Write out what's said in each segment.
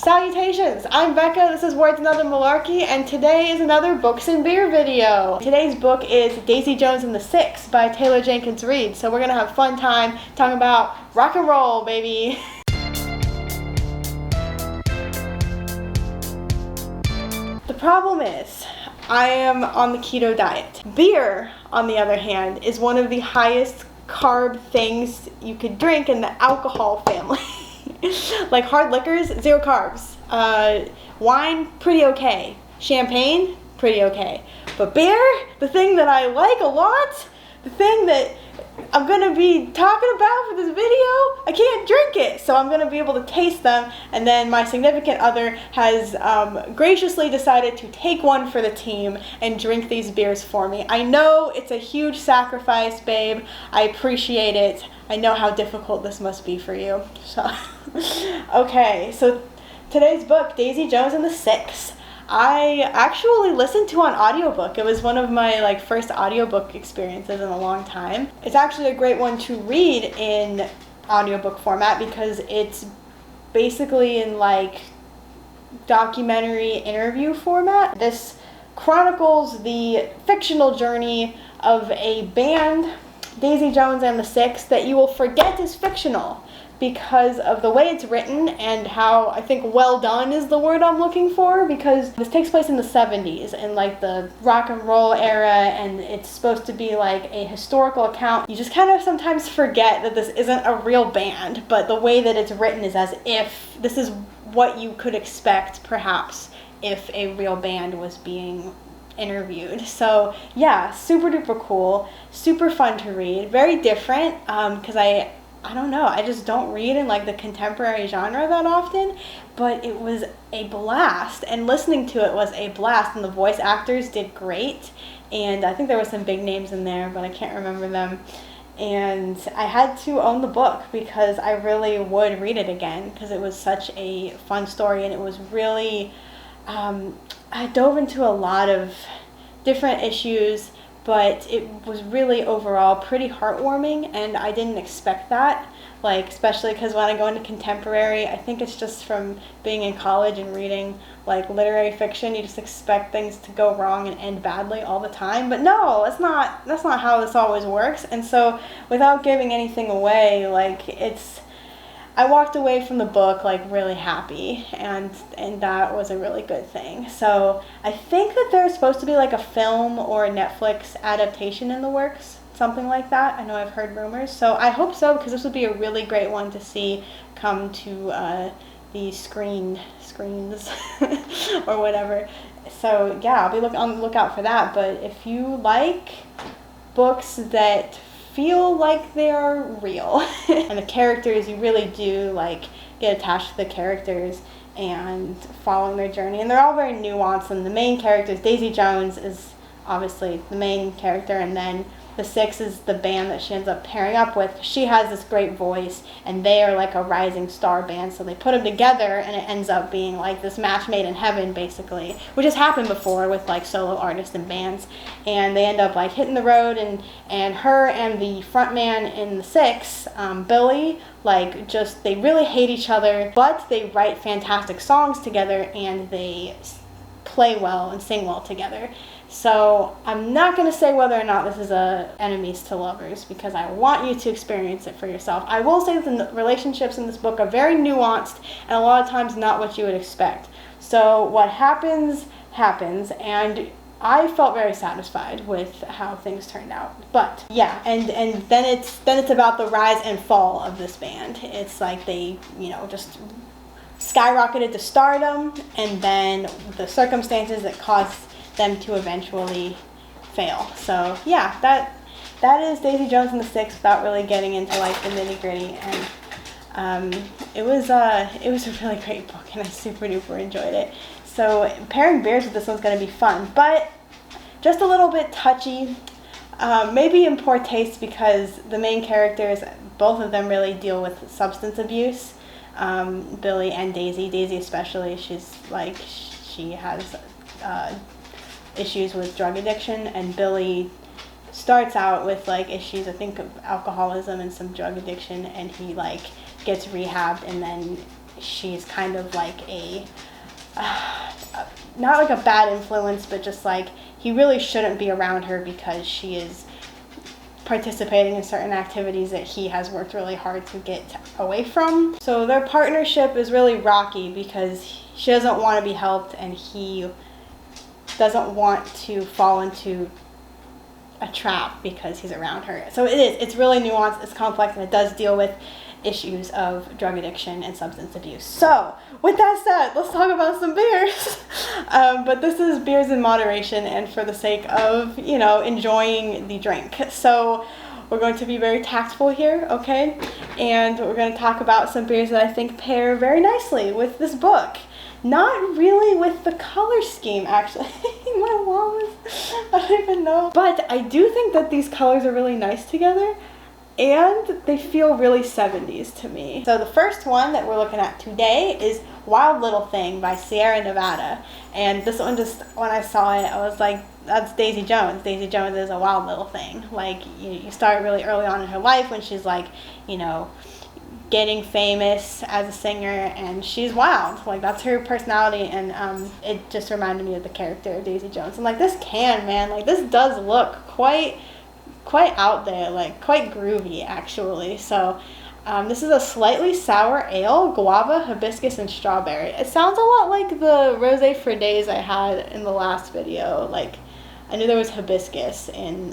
Salutations! I'm Becca, this is Words Another Malarkey, and today is another Books and Beer video. Today's book is Daisy Jones and the Six by Taylor Jenkins Reid, so we're gonna have a fun time talking about rock and roll, baby. The problem is, I am on the keto diet. Beer, on the other hand, is one of the highest carb things you could drink in the alcohol family. Like hard liquors, 0 carbs. Wine, pretty okay. Champagne, pretty okay. But beer, the thing that I like a lot, the thing that I'm going to be talking about for this video, I can't drink it. So I'm going to be able to taste them, and then my significant other has graciously decided to take one for the team and drink these beers for me. I know it's a huge sacrifice, babe. I appreciate it. I know how difficult this must be for you. So, okay, so today's book, Daisy Jones and the Six, I actually listened to on audiobook. It was one of my first audiobook experiences in a long time. It's actually a great one to read in audiobook format because it's basically in documentary interview format. This chronicles the fictional journey of a band, Daisy Jones and the Six, that you will forget is fictional because of the way it's written and how, I think, well done is the word I'm looking for, because this takes place in the 70s in the rock and roll era, and it's supposed to be a historical account. You just kind of sometimes forget that this isn't a real band, but the way that it's written is as if this is what you could expect, perhaps, if a real band was being interviewed. So yeah, super duper cool, super fun to read, very different, because I don't know, I just don't read in the contemporary genre that often, but it was a blast, and listening to it was a blast, and the voice actors did great, and I think there were some big names in there, but I can't remember them, and I had to own the book because I really would read it again, because it was such a fun story, and it was really, I dove into a lot of different issues, but it was really overall pretty heartwarming, and I didn't expect that, especially because when I go into contemporary, I think it's just from being in college and reading literary fiction, you just expect things to go wrong and end badly all the time, but no, that's not how this always works. And so without giving anything away, I walked away from the book really happy, and that was a really good thing. So I think that there's supposed to be a film or a Netflix adaptation in the works, something like that. I know I've heard rumors, so I hope so, because this would be a really great one to see come to the screens or whatever. So yeah, I'll be on the lookout for that. But if you like books that feel like they are real and the characters, you really do get attached to the characters and following their journey, and they're all very nuanced, and the main characters, Daisy Jones is obviously the main character, and then the Six is the band that she ends up pairing up with. She has this great voice, and they are a rising star band, so they put them together, and it ends up being this match made in heaven, basically, which has happened before with solo artists and bands, and they end up hitting the road, and her and the front man in the Six, Billy, they really hate each other, but they write fantastic songs together, and they play well and sing well together. So I'm not going to say whether or not this is a enemies to lovers, because I want you to experience it for yourself. I will say that the relationships in this book are very nuanced, and a lot of times not what you would expect. So what happens, and I felt very satisfied with how things turned out. But yeah, and then it's about the rise and fall of this band. It's they, just skyrocketed to stardom, and then the circumstances that caused them to eventually fail. So yeah, that is Daisy Jones and the Six, without really getting into the nitty gritty, and it was a really great book, and I super duper enjoyed it. So pairing beers with this one's going to be fun, but just a little bit touchy, maybe in poor taste, because the main characters, both of them really deal with substance abuse. Billy and Daisy especially, she has issues with drug addiction, and Billy starts out with issues, I think, of alcoholism and some drug addiction, and he gets rehabbed, and then she's kind of like not like a bad influence, but just like he really shouldn't be around her because she is participating in certain activities that he has worked really hard to get away from. So their partnership is really rocky because she doesn't want to be helped and he doesn't want to fall into a trap because he's around her. So it's really nuanced, it's complex, and it does deal with issues of drug addiction and substance abuse. So with that said, let's talk about some beers. But this is beers in moderation and for the sake of, you know, enjoying the drink. So we're going to be very tactful here, okay? And we're going to talk about some beers that I think pair very nicely with this book. Not really with the color scheme, actually. My mom is, I don't even know. But I do think that these colors are really nice together, and they feel really 70s to me. So the first one that we're looking at today is Wild Little Thing by Sierra Nevada. And this one, just when I saw it, I was like, that's Daisy Jones. Daisy Jones is a wild little thing. Like, you start really early on in her life when she's like, you know, getting famous as a singer, and she's wild. Like, that's her personality, and it just reminded me of the character of Daisy Jones. And like, this can, man, like, this does look quite out there, like quite groovy actually. So this is a slightly sour ale, guava, hibiscus, and strawberry. It sounds a lot like the rosé for days I had in the last video. Like, I knew there was hibiscus in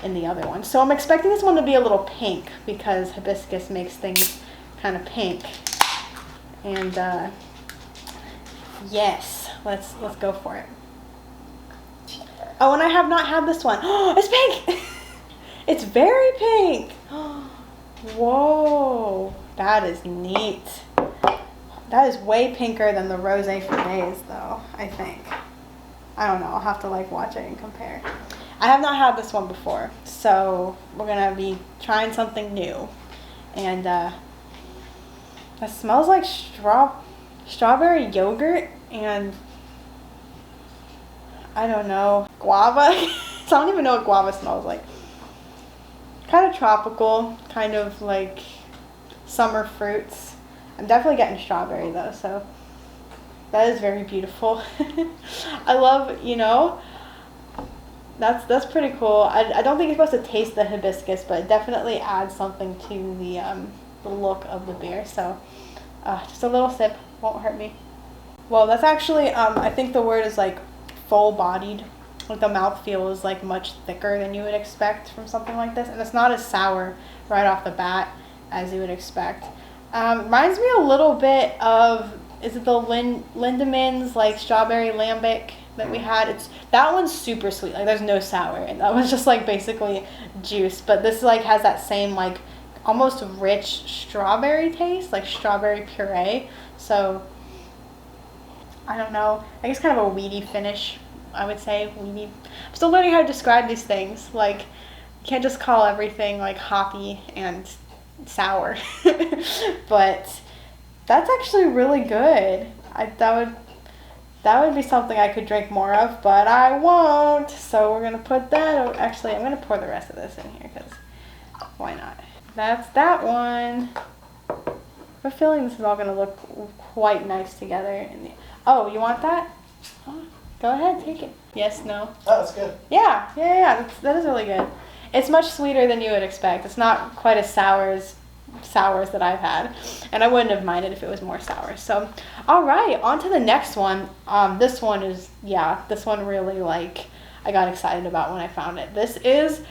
the other one. So I'm expecting this one to be a little pink because hibiscus makes things kind of pink. And yes, let's go for it. Oh, and I have not had this one. Oh, it's pink! It's very pink! Whoa, that is neat. That is way pinker than the rosé for days, though, I think. I don't know, I'll have to like watch it and compare. I have not had this one before, so we're gonna be trying something new. And that smells like strawberry yogurt and I don't know, guava. I don't even know what guava smells like. Kind of tropical, kind of like summer fruits. I'm definitely getting strawberry though, so that is very beautiful. I love, you know, that's pretty cool. I don't think you're supposed to taste the hibiscus, but it definitely adds something to the look of the beer. So just a little sip won't hurt me. Well, that's actually, I think the word is like full-bodied. Like, the mouthfeel is like much thicker than you would expect from something like this, and it's not as sour right off the bat as you would expect. Reminds me a little bit of, is it the Lindemans like strawberry lambic that we had? That one's super sweet, like there's no sour, and that was just like basically juice. But this like has that same like almost rich strawberry taste, like strawberry puree. So I don't know, I guess kind of a weedy finish, I would say. Weedy. I'm still learning how to describe these things. Like, you can't just call everything like hoppy and sour. But that's actually really good. That would be something I could drink more of, but I won't. So we're gonna put that. Actually, I'm gonna pour the rest of this in here because why not? That's that one. I have a feeling this is all gonna look quite nice together. Oh, you want that? Oh, go ahead, take it. Yes, no? Oh, that's good. Yeah. That is really good. It's much sweeter than you would expect. It's not quite as sours that I've had, and I wouldn't have minded if it was more sour. So, all right, on to the next one. This one really, like, I got excited about when I found it. This is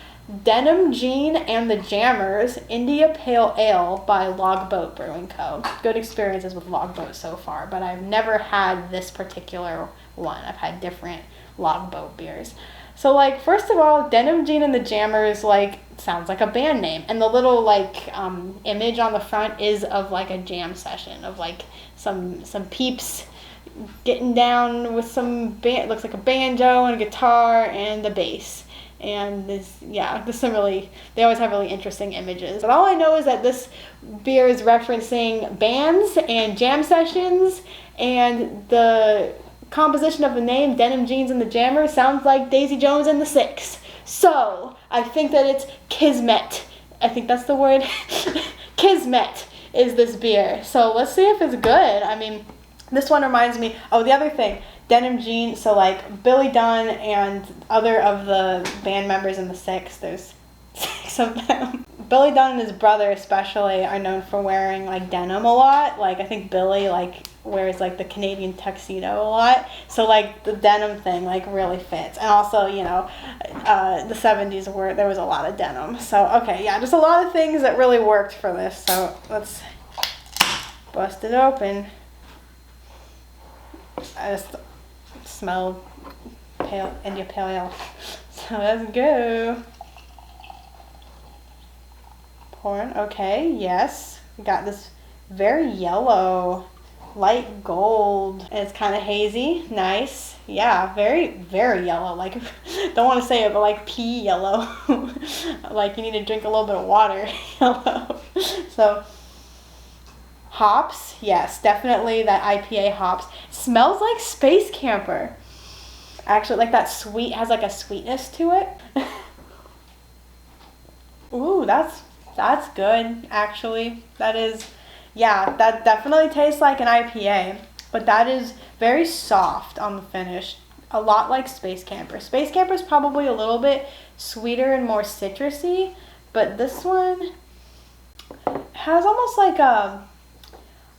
Denim, Jean, and the Jammers India Pale Ale by Logboat Brewing Co. Good experiences with Logboat so far, but I've never had this particular one. I've had different Logboat beers. So, like, first of all, Denim, Jean, and the Jammers, like, sounds like a band name. And the little, like, image on the front is of, like, a jam session of, like, some peeps getting down with it looks like a banjo and a guitar and a bass. And they always have really interesting images. But all I know is that this beer is referencing bands and jam sessions, and the composition of the name, Denim, Jeans, and the Jammers, sounds like Daisy Jones and the Six. So, I think that it's Kismet. I think that's the word. Kismet is this beer. So let's see if it's good. I mean, this one reminds me, oh, the other thing, Denim jeans. So like Billy Dunn and other of the band members in the Six, there's 6 of them. Billy Dunn and his brother especially are known for wearing like denim a lot. Like I think Billy like wears like the Canadian tuxedo a lot. So like the denim thing like really fits. And also, you know, the 70s there was a lot of denim. So okay, yeah, just a lot of things that really worked for this. So let's bust it open. I just smell India Pale Ale. So let's go. Pouring. Okay, yes. We got this very yellow, light gold, and it's kind of hazy. Nice. Yeah, very, very yellow. Like, don't want to say it, but like pea yellow. Like you need to drink a little bit of water yellow. So, hops. Yes, definitely that IPA hops. Smells like Space Camper. Actually, like that sweet, has like a sweetness to it. Ooh, that's good, actually. That is, yeah, that definitely tastes like an IPA, but that is very soft on the finish. A lot like Space Camper. Space Camper is probably a little bit sweeter and more citrusy, but this one has almost like a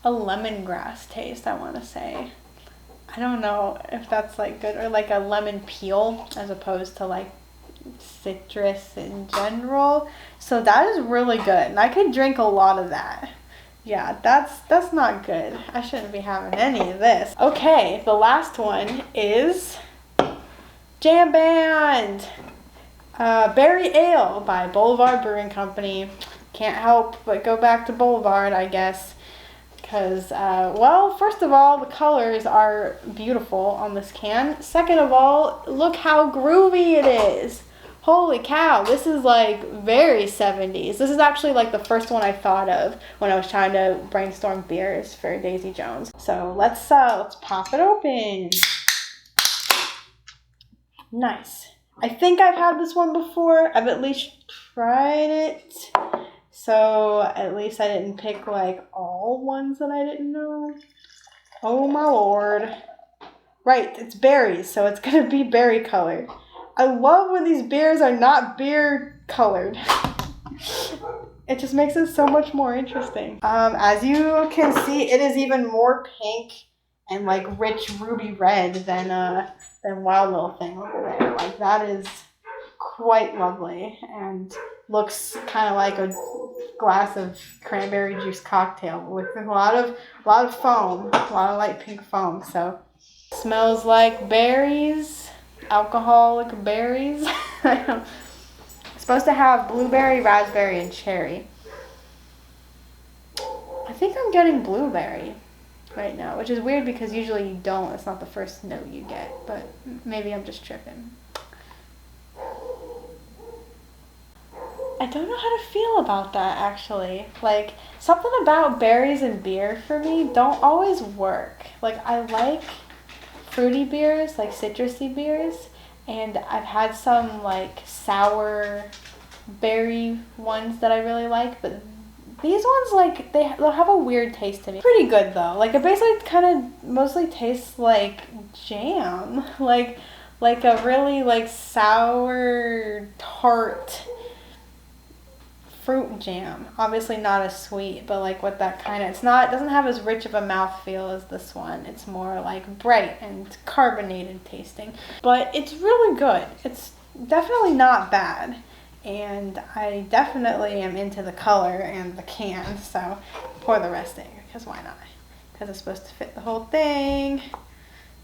lemongrass taste, I want to say. I don't know if that's like good, or like a lemon peel as opposed to like citrus in general. So that is really good, and I could drink a lot of that. Yeah, that's not good. I shouldn't be having any of this. Okay, the last one is Jam Band Berry Ale by Boulevard Brewing Company. Can't help but go back to Boulevard, I guess, because well, first of all, the colors are beautiful on this can. Second of all, look how groovy it is. Holy cow, this is like very 70s. This is actually like the first one I thought of when I was trying to brainstorm beers for Daisy Jones. So let's pop it open. Nice. I think I've had this one before. I've at least tried it. So at least I didn't pick like all ones that I didn't know. Oh my lord. Right, it's berries, so it's gonna be berry colored. I love when these beers are not beer colored. It just makes it so much more interesting. As you can see, it is even more pink and like rich ruby red than Wild Little Thing over there. Like that is quite lovely and looks kind of like a glass of cranberry juice cocktail with a lot of foam, a lot of light pink foam. So smells like berries. Alcoholic berries. It's supposed to have blueberry, raspberry, and cherry. I think I'm getting blueberry right now, which is weird because usually you don't. It's not the first note you get, but maybe I'm just tripping. I don't know how to feel about that, actually. Like, something about berries and beer for me don't always work. Like, I like fruity beers, like citrusy beers, and I've had some like sour berry ones that I really like, but these ones like they'll have a weird taste to me. Pretty good though. Like it basically kind of mostly tastes like jam, like a really like sour tart fruit jam. Obviously not as sweet, but like with that kind of, it doesn't have as rich of a mouthfeel as this one. It's more like bright and carbonated tasting, but it's really good. It's definitely not bad, and I definitely am into the color and the can, so pour the rest in, because why not? Because it's supposed to fit the whole thing.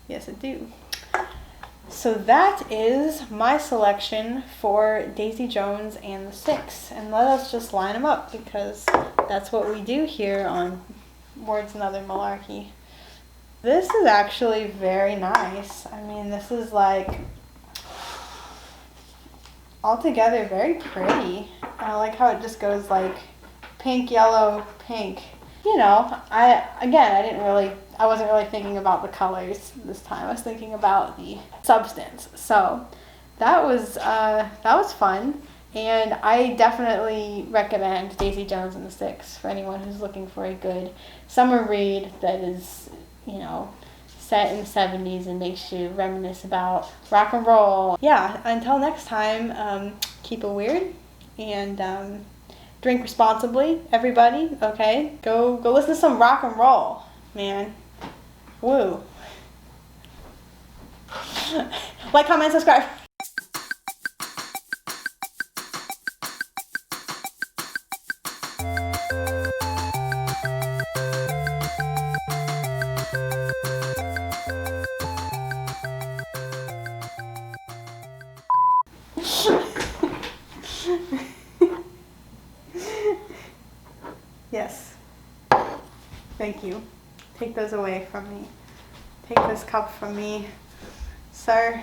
Yes, it do. So that is my selection for Daisy Jones and the Six. And let us just line them up because that's what we do here on Words and Other Malarkey. This is actually very nice. I mean, this is like altogether very pretty. I like how it just goes like pink, yellow, pink. You know, I wasn't really thinking about the colors this time. I was thinking about the substance. So that was fun. And I definitely recommend Daisy Jones and the Six for anyone who's looking for a good summer read that is, set in the 70s and makes you reminisce about rock and roll. Yeah, until next time, keep it weird and drink responsibly, everybody, okay? Go listen to some rock and roll, man. Woo. Like, comment, subscribe. Yes. Thank you. Take those away from me. Take this cup from me, sir.